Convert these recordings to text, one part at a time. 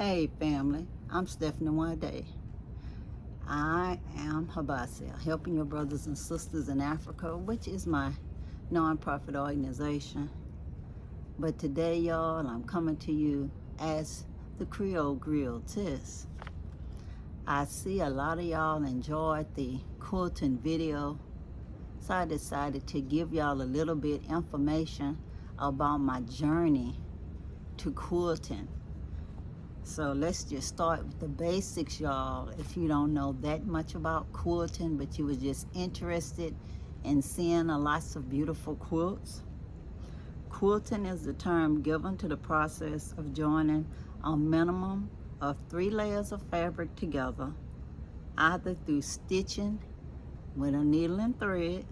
Hey family, I'm SNwadiei. I am HYBASIA, helping your brothers and sisters in Africa, which is my non-profit organization. But today, y'all, I'm coming to you as the Creole Grill Tis. I see a lot of y'all enjoyed the quilting video, so I decided to give y'all a little bit information about my journey to quilting. So let's just start with the basics, y'all. If you don't know that much about quilting, but you were just interested in seeing lots of beautiful quilts. Quilting is the term given to the process of joining a minimum of 3 layers of fabric together, either through stitching with a needle and thread,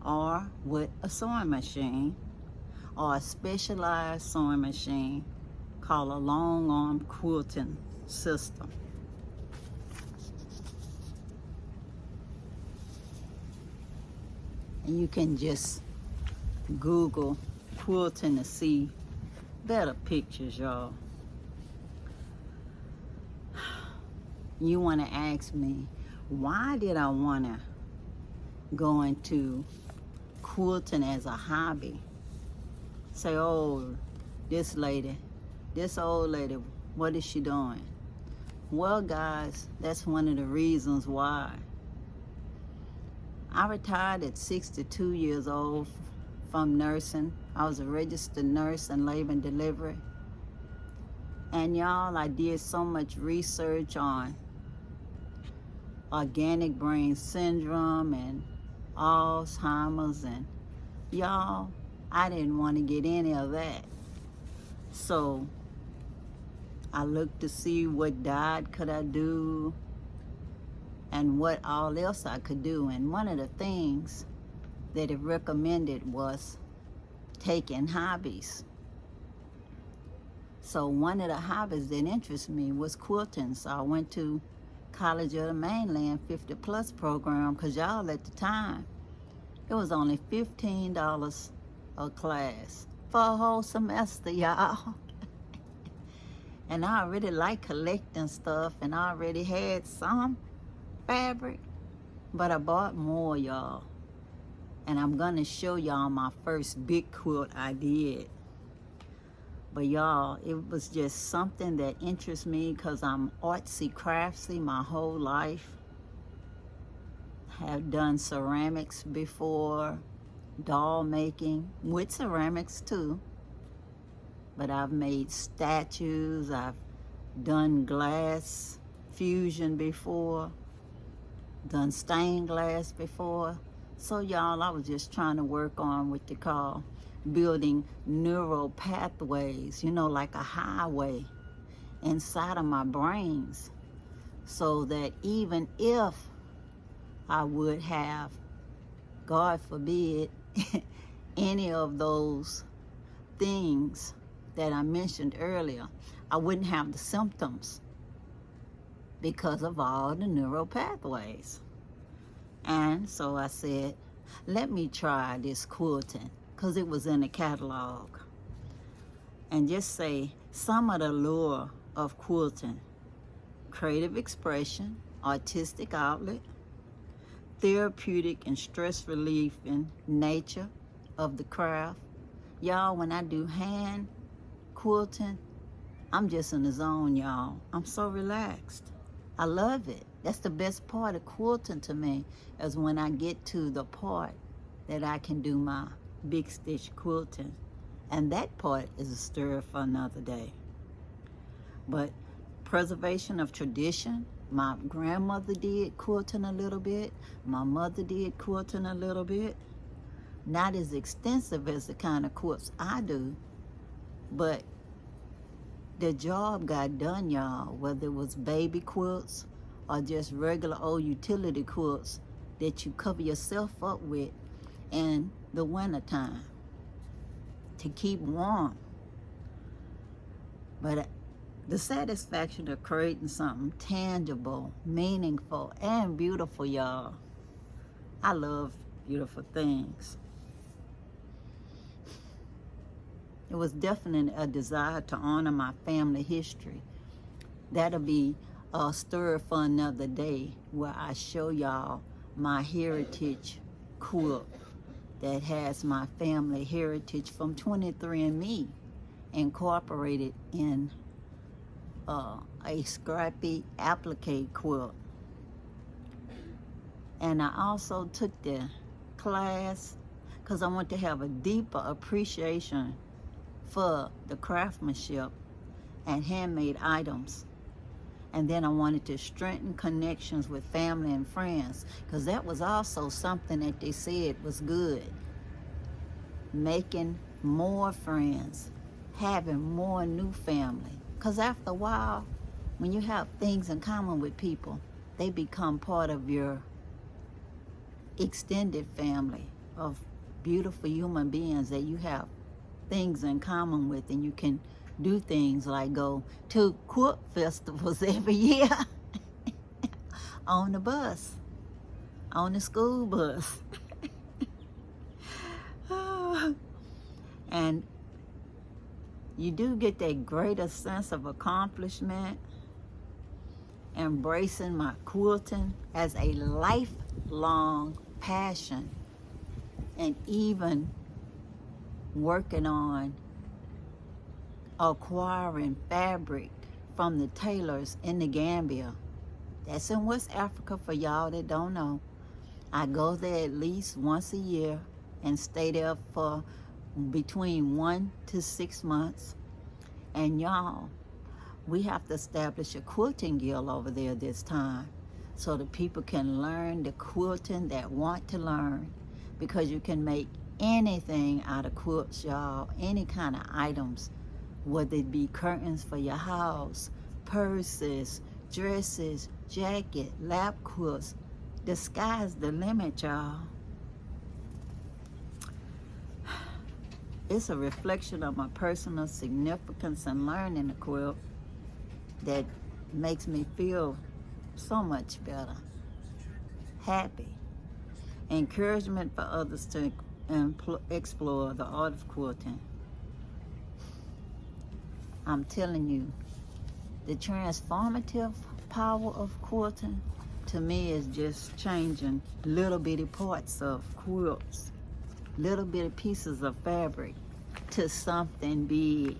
or with a sewing machine, or a specialized sewing machine called a long arm quilting system. And you can just Google quilting to see better pictures, y'all. You want to ask me, why did I want to go into quilting as a hobby? Say, oh, this old lady, what is she doing? Well, guys, that's one of the reasons why. I retired at 62 years old from nursing. I was a registered nurse in labor and delivery. And y'all, I did so much research on organic brain syndrome and Alzheimer's, and y'all, I didn't want to get any of that. So I looked to see what diet could I do and what all else I could do. And one of the things that it recommended was taking hobbies. So one of the hobbies that interested me was quilting. So I went to College of the Mainland 50+ program, because y'all, at the time, it was only $15 a class for a whole semester, y'all. And I already like collecting stuff, and I already had some fabric, but I bought more, y'all. And I'm gonna show y'all my first big quilt I did. But y'all, it was just something that interests me because I'm artsy craftsy my whole life. Have done ceramics before, doll making with ceramics too. But I've made statues, I've done glass fusion before, done stained glass before. So y'all, I was just trying to work on what they call building neural pathways, you know, like a highway inside of my brains, so that even if I would have, God forbid, any of those things that I mentioned earlier, I wouldn't have the symptoms because of all the neural pathways. And so I said, let me try this quilting, because it was in the catalog, and just say some of the lure of quilting: creative expression, artistic outlet, therapeutic and stress relief in nature of the craft. Y'all, when I do hand quilting, I'm just in the zone, y'all. I'm so relaxed. I love it. That's the best part of quilting to me, is when I get to the part that I can do my big stitch quilting. And that part is a story for another day. But preservation of tradition, my grandmother did quilting a little bit. My mother did quilting a little bit. Not as extensive as the kind of quilts I do, but the job got done, y'all, whether it was baby quilts or just regular old utility quilts that you cover yourself up with in the wintertime to keep warm. But the satisfaction of creating something tangible, meaningful, and beautiful, y'all. I love beautiful things. It was definitely a desire to honor my family history. That'll be a story for another day, where I show y'all my heritage quilt that has my family heritage from 23andMe incorporated in a scrappy applique quilt. And I also took the class because I want to have a deeper appreciation for the craftsmanship and handmade items. And then I wanted to strengthen connections with family and friends, because that was also something that they said was good. Making more friends, having more new family. Because after a while, when you have things in common with people, they become part of your extended family of beautiful human beings that you have things in common with, and you can do things like go to quilt festivals every year on the bus, on the school bus. And you do get that greater sense of accomplishment, embracing my quilting as a lifelong passion, and even working on acquiring fabric from the tailors in the Gambia. That's in West Africa for y'all that don't know. I go there at least once a year and stay there for between 1 to 6 months. And y'all, we have to establish a quilting guild over there this time, so that people can learn the quilting that want to learn, because you can make anything out of quilts, y'all. Any kind of items, whether it be curtains for your house, purses, dresses, jacket, lap quilts. The sky's the limit, y'all. It's a reflection of my personal significance in learning the quilt that makes me feel so much better, happy. Encouragement for others to explore the art of quilting. I'm telling you, the transformative power of quilting to me is just changing little bitty parts of quilts, little bitty pieces of fabric, to something big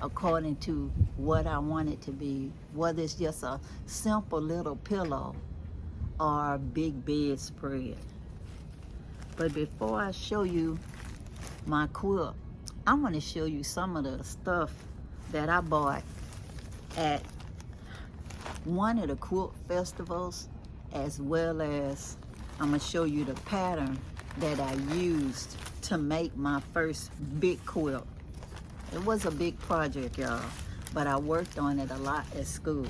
according to what I want it to be, whether it's just a simple little pillow or a big bedspread. But before I show you my quilt, I want to show you some of the stuff that I bought at one of the quilt festivals, as well as I'm going to show you the pattern that I used to make my first big quilt. It was a big project, y'all, but I worked on it a lot at school.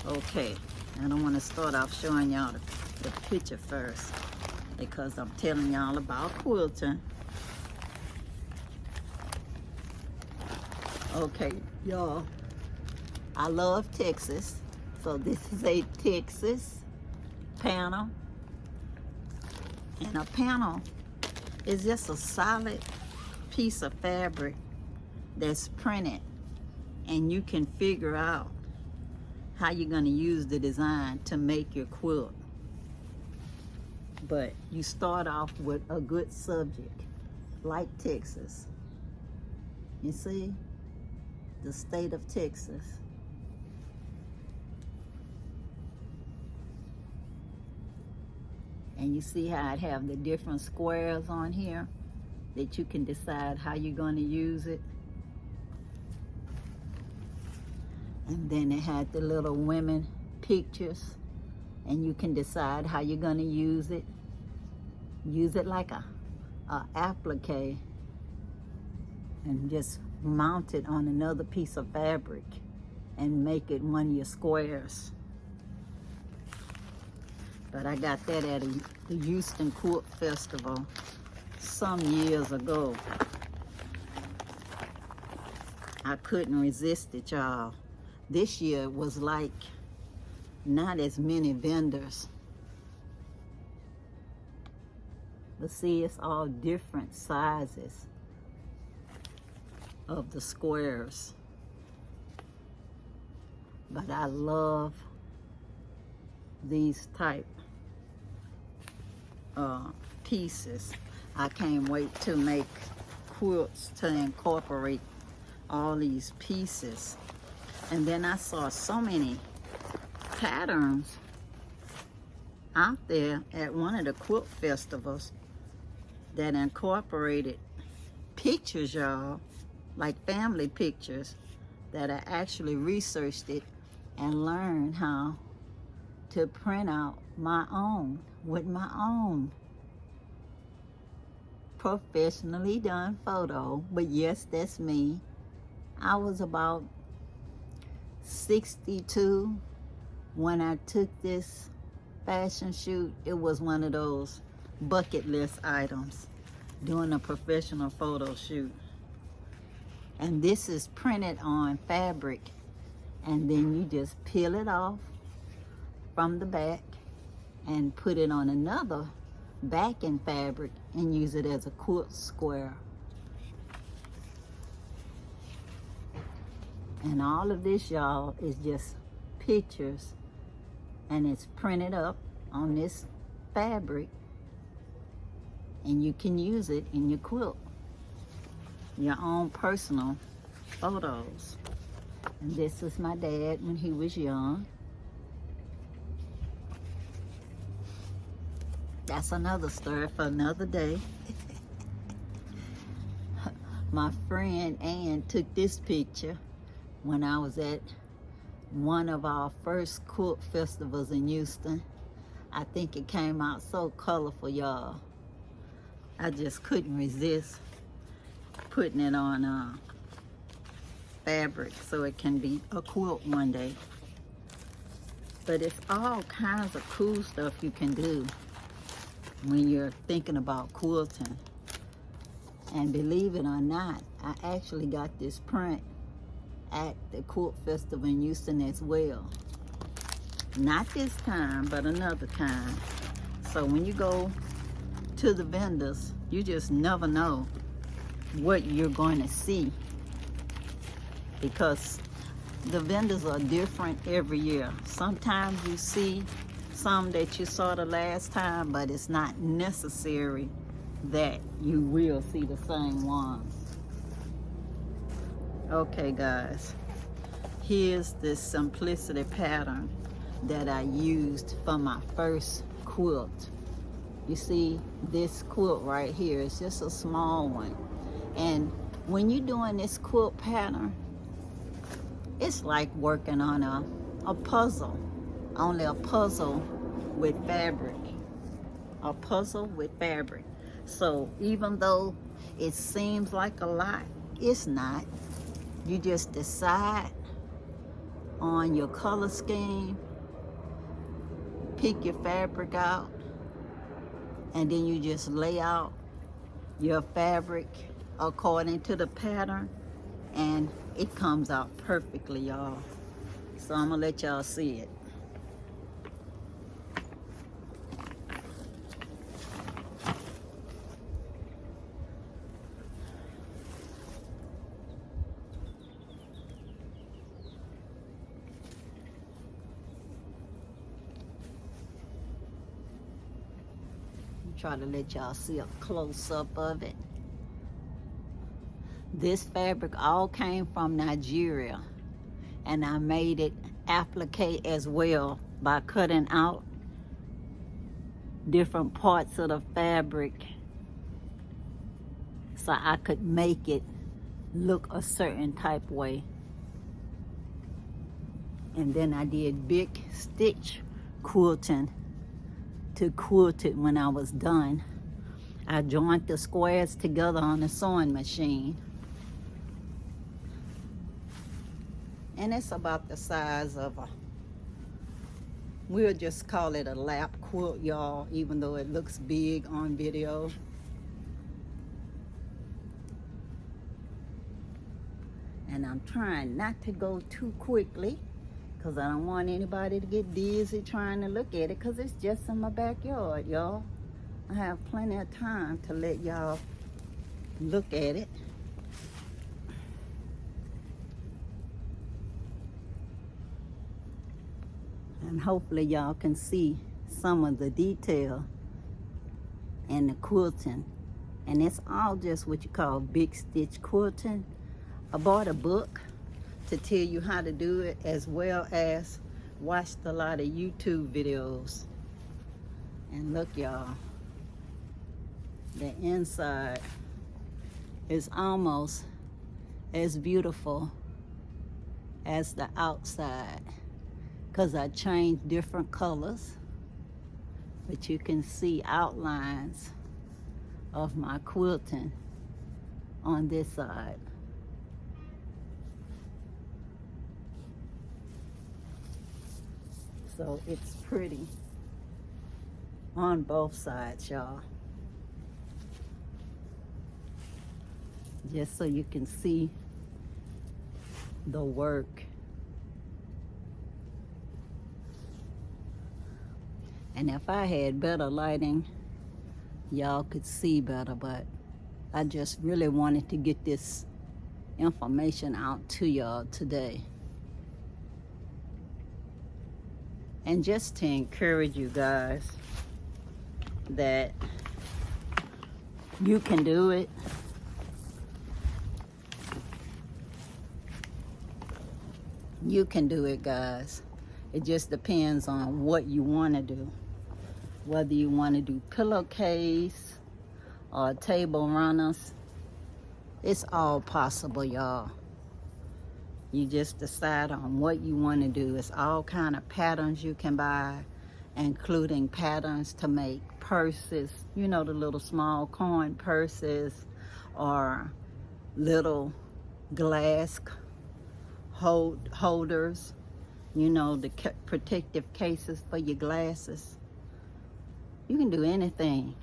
Okay, and I want to start off showing y'all the picture first, because I'm telling y'all about quilting. Okay, y'all, I love Texas, so this is a Texas panel. And a panel is just a solid piece of fabric that's printed, and you can figure out how you're going to use the design to make your quilt. But you start off with a good subject, like Texas. You see? The state of Texas. And you see how it have the different squares on here that you can decide how you're going to use it. And then it had the little women pictures, and you can decide how you're going to use it. Use it like a applique, and just mount it on another piece of fabric and make it one of your squares. But I got that at the Houston Quilt Festival some years ago. I couldn't resist it, y'all. This year it was like not as many vendors. But see, it's all different sizes. of the squares. But I love these type pieces. I can't wait to make quilts to incorporate all these pieces. And then I saw so many patterns out there at one of the quilt festivals that incorporated pictures, y'all, like family pictures, that I actually researched it and learned how to print out my own with my own professionally done photo. But yes, that's me. I was about 62 when I took this fashion shoot. It was one of those bucket list items, doing a professional photo shoot. And this is printed on fabric, and then you just peel it off from the back and put it on another backing fabric and use it as a quilt square. And all of this, y'all, is just pictures, and it's printed up on this fabric, and you can use it in your quilt, your own personal photos. And this is my dad when he was young. That's another story for another day. My friend Ann took this picture when I was at one of our first quilt festivals in Houston. I think it came out so colorful, y'all. I just couldn't resist putting it on fabric so it can be a quilt one day. But it's all kinds of cool stuff you can do when you're thinking about quilting. And believe it or not, I actually got this print at the quilt festival in Houston as well. Not this time, but another time. So when you go to the vendors, you just never know what you're going to see, because the vendors are different every year. Sometimes you see some that you saw the last time, but it's not necessary that you will see the same ones. Okay, guys, here's this simplicity pattern that I used for my first quilt. You see this quilt right here, it's just a small one. And when you're doing this quilt pattern, it's like working on a puzzle, only a puzzle with fabric. A puzzle with fabric. So even though it seems like a lot, it's not. You just decide on your color scheme, pick your fabric out, and then you just lay out your fabric according to the pattern, and it comes out perfectly, y'all. So I'm gonna let y'all see it. Try to let y'all see a close-up of it. This fabric all came from Nigeria, and I made it applique as well by cutting out different parts of the fabric so I could make it look a certain type way. And then I did big stitch quilting to quilt it when I was done. I joined the squares together on the sewing machine. And it's about the size of we'll just call it a lap quilt, y'all, even though it looks big on video. And I'm trying not to go too quickly, because I don't want anybody to get dizzy trying to look at it, because it's just in my backyard, y'all. I have plenty of time to let y'all look at it. And hopefully y'all can see some of the detail in the quilting. And it's all just what you call big stitch quilting. I bought a book to tell you how to do it, as well as watched a lot of YouTube videos. And look, y'all, the inside is almost as beautiful as the outside, because I changed different colors, but you can see outlines of my quilting on this side. So it's pretty on both sides, y'all. Just so you can see the work. And if I had better lighting, y'all could see better, but I just really wanted to get this information out to y'all today. And just to encourage you guys that you can do it. You can do it, guys. It just depends on what you want to do. Whether you want to do pillowcase or table runners, it's all possible, y'all. You just decide on what you want to do. It's all kind of patterns you can buy, including patterns to make purses, you know, the little small coin purses, or little glass holders, you know, the protective cases for your glasses. You can do anything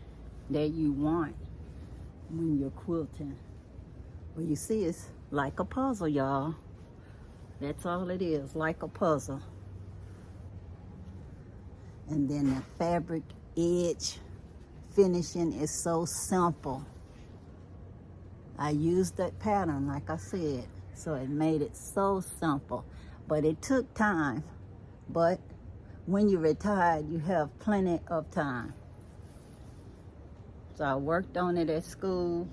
that you want when you're quilting. Well, you see, it's like a puzzle, y'all. That's all it is, like a puzzle. And then the fabric edge finishing is so simple. I used that pattern, like I said, so it made it so simple. But it took time. But when you're retired, you have plenty of time. So I worked on it at school,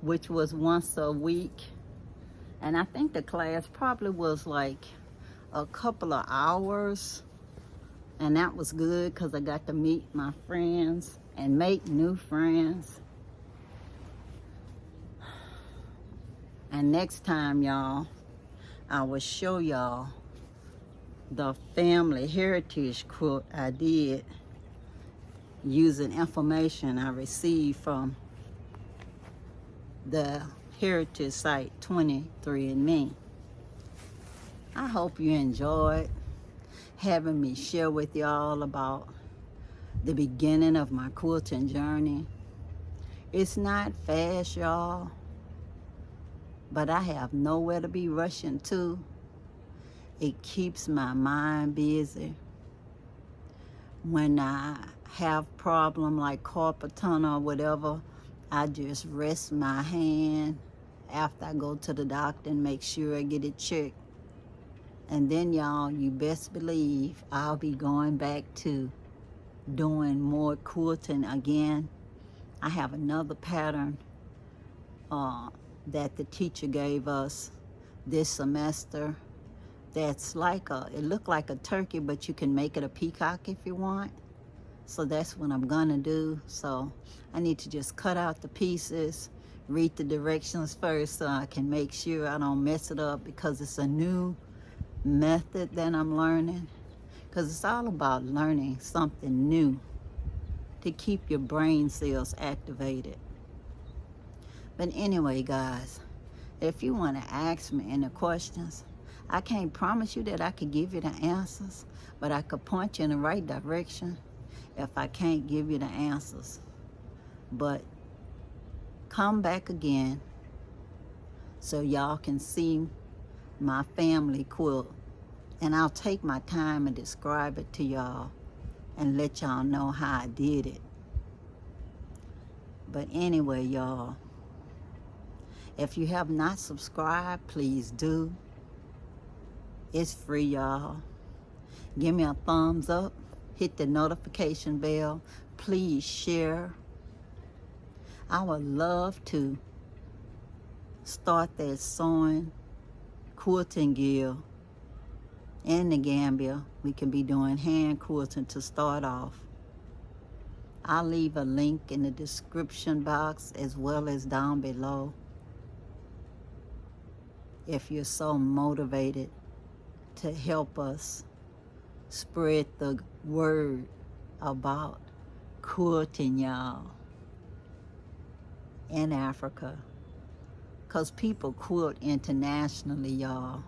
which was once a week. And I think the class probably was like a couple of hours. And that was good because I got to meet my friends and make new friends. And next time, y'all, I will show y'all the family heritage quilt I did using information I received from the heritage site 23andMe. I hope you enjoyed having me share with y'all about the beginning of my quilting journey. It's not fast, y'all, but I have nowhere to be rushing to. It keeps my mind busy. When I have problem like carpal tunnel or whatever, I just rest my hand after I go to the doctor and make sure I get it checked. And then, y'all, you best believe I'll be going back to doing more quilting again. I have another pattern that the teacher gave us this semester that's like it looked like a turkey, but you can make it a peacock if you want. So that's what I'm gonna do. So I need to just cut out the pieces, read the directions first so I can make sure I don't mess it up, because it's a new method that I'm learning. Because it's all about learning something new to keep your brain cells activated. But anyway, guys, if you want to ask me any questions, I can't promise you that I could give you the answers, but I could point you in the right direction if I can't give you the answers. But come back again so y'all can see my family quilt, and I'll take my time and describe it to y'all and let y'all know how I did it. But anyway, y'all, if you have not subscribed, please do. It's free, y'all. Give me a thumbs up. Hit the notification bell. Please share. I would love to start that sewing quilting guild in the Gambia. We can be doing hand quilting to start off. I'll leave a link in the description box as well as down below. If you're so motivated to help us spread the word about quilting, y'all, in Africa. Because people quilt internationally, y'all.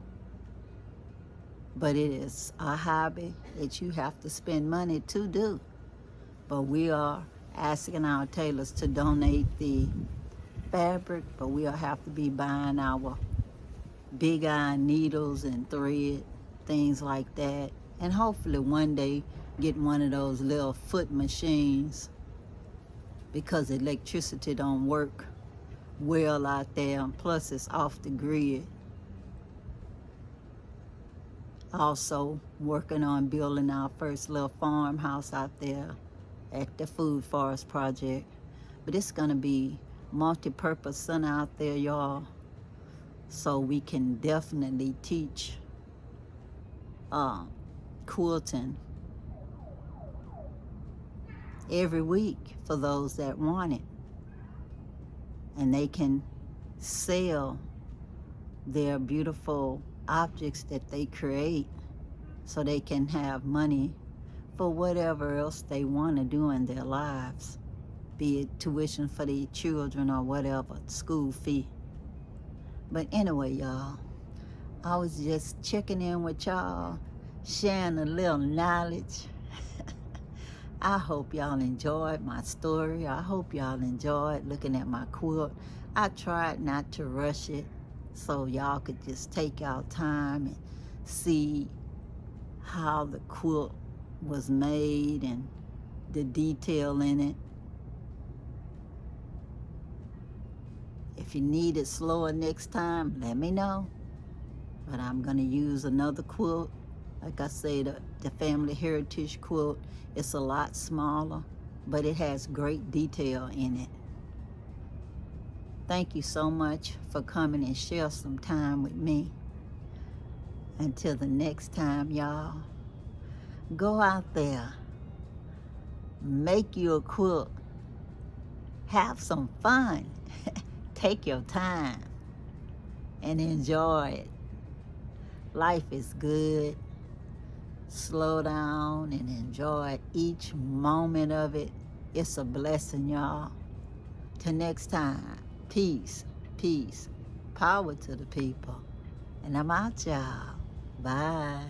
But it is a hobby that you have to spend money to do. But we are asking our tailors to donate the fabric, but we'll have to be buying our big iron needles and thread, things like that. And hopefully one day get one of those little foot machines, because electricity don't work well out there, and plus it's off the grid. Also working on building our first little farmhouse out there at the Food Forest project. But it's gonna be multi-purpose center out there, y'all, so we can definitely teach quilting every week for those that want it. And they can sell their beautiful objects that they create so they can have money for whatever else they want to do in their lives, be it tuition for their children or whatever, school fee. But anyway, y'all, I was just checking in with y'all, sharing a little knowledge. I hope y'all enjoyed my story. I hope y'all enjoyed looking at my quilt. I tried not to rush it, so y'all could just take y'all time and see how the quilt was made and the detail in it. If you need it slower next time, let me know. But I'm gonna use another quilt. Like I said, the family heritage quilt. It's a lot smaller, but it has great detail in it. Thank you so much for coming and share some time with me. Until the next time, y'all, go out there, make you a quilt, have some fun, take your time and enjoy it. Life is good. Slow down and enjoy each moment of it. It's a blessing, y'all. Till next time, peace, peace, power to the people. And I'm out, y'all. Bye.